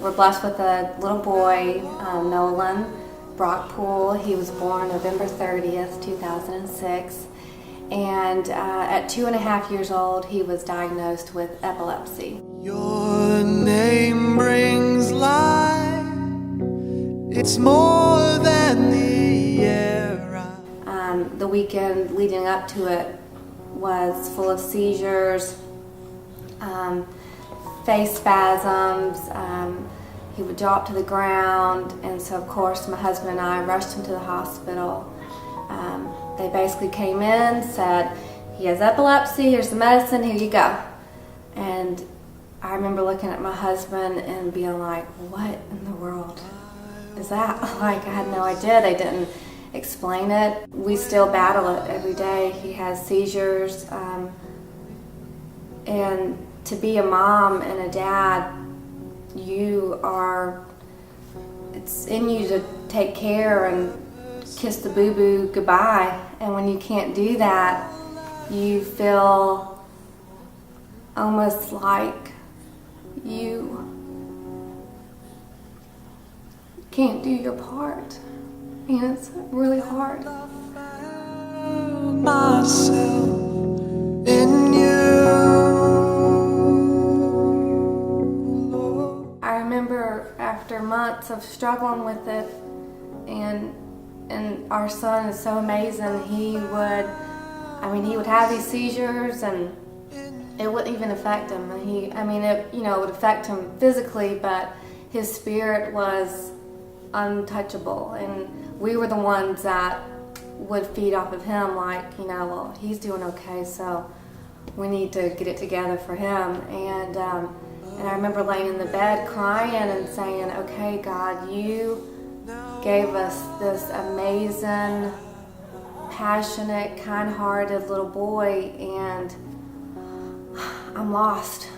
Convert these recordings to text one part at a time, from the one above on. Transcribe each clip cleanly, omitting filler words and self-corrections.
we're blessed with a little boy, Nolan Brock Poole. He was born November 30th, 2006. And at 2.5 years old, he was diagnosed with epilepsy. Your name brings life. It's more than the air. The weekend leading up to it was full of seizures, face spasms. He would drop to the ground, and so of course my husband and I rushed him to the hospital. They basically came in, said, he has epilepsy, here's the medicine, here you go. And I remember looking at my husband and being like, what in the world is that? Like, I had no idea. They didn't explain it. We still battle it every day. He has seizures. And to be a mom and a dad, it's in you to take care and kiss the boo-boo goodbye. And when you can't do that, you feel almost like you can't do your part. And it's really hard. Myself in you. I remember after months of struggling with it, and our son is so amazing. He would have these seizures, and it wouldn't even affect him. It would affect him physically, but his spirit was untouchable, and we were the ones that would feed off of him, like, well, he's doing okay, so we need to get it together for him. And I remember laying in the bed crying and saying, okay, God, you gave us this amazing, passionate, kind-hearted little boy, and I'm lost.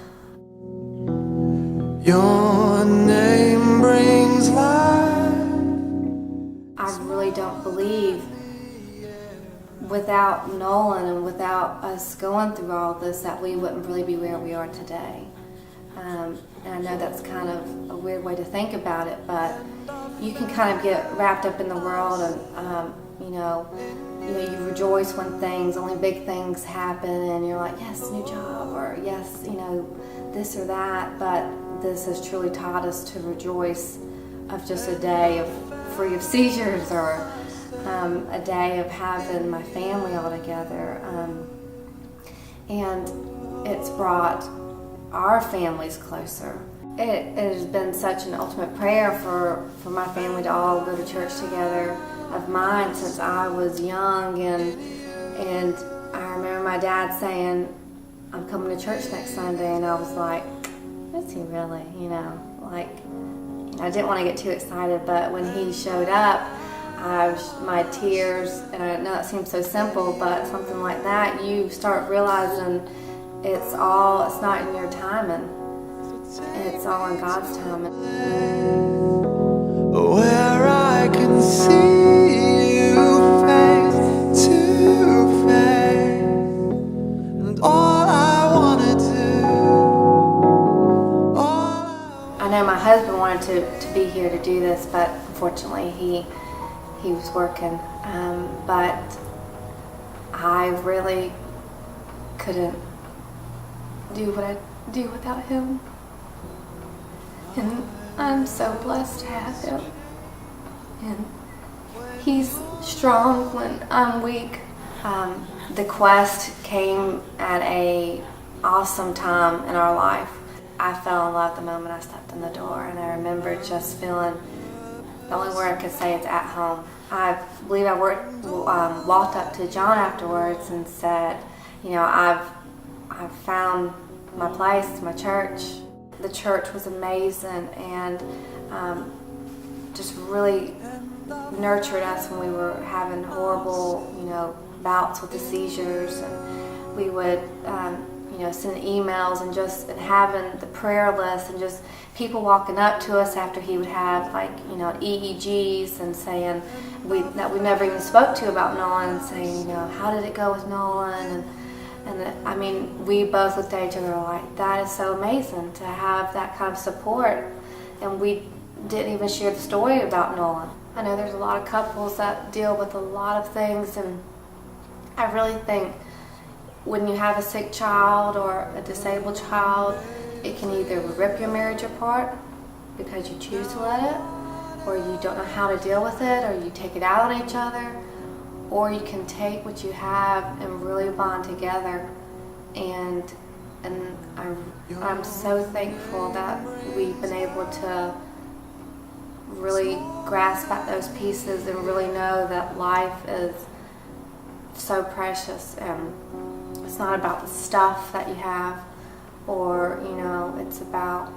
Your name brings life. I really don't believe without Nolan and without us going through all this that we wouldn't really be where we are today. And I know that's kind of a weird way to think about it, but you can kind of get wrapped up in the world, and you rejoice when only big things happen, and you're like, yes, new job, or yes, this or that. But this has truly taught us to rejoice of just a day free of seizures, or a day of having my family all together. And it's brought our families closer. It has been such an ultimate prayer for my family to all go to church together of mine since I was young, and I remember my dad saying, I'm coming to church next Sunday, and I was like, is he really? I didn't want to get too excited, but when he showed up, my tears, and I know it seems so simple, but something like that, you start realizing it's not in your timing. It's all in God's timing. Where I can see you face to face, and all I wanna do. I know my husband wanted to be here to do this, but unfortunately he was working. But I really couldn't do what I do without him. And I'm so blessed to have him. And he's strong when I'm weak. The quest came at an awesome time in our life. I fell in love the moment I stepped in the door, and I remember just feeling, the only word I could say is at home. I believe I walked up to John afterwards and said, I've found my place, my church. The church was amazing, and just really nurtured us when we were having horrible, bouts with the seizures, and we would, send emails and having the prayer list, and just people walking up to us after he would have EEGs and saying that we never even spoke to about Nolan, and saying, how did it go with Nolan? And we both looked at each other like, that is so amazing to have that kind of support. and we didn't even share the story about Nolan. I know there's a lot of couples that deal with a lot of things, and I really think when you have a sick child or a disabled child, it can either rip your marriage apart because you choose to let it, or you don't know how to deal with it, or you take it out on each other, or you can take what you have and really bond together. And I'm so thankful that we've been able to really grasp at those pieces and really know that life is so precious, and it's not about the stuff that you have, or it's about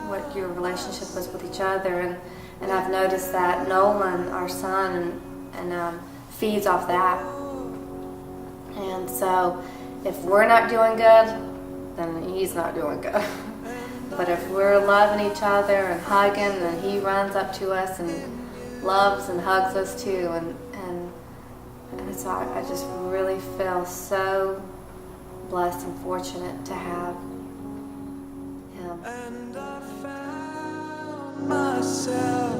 what your relationship is with each other. And I've noticed that Nolan, our son, and feeds off that. And so if we're not doing good, then he's not doing good. But if we're loving each other and hugging, then he runs up to us and loves and hugs us too. And so I just really feel so blessed and fortunate to have him. And I found myself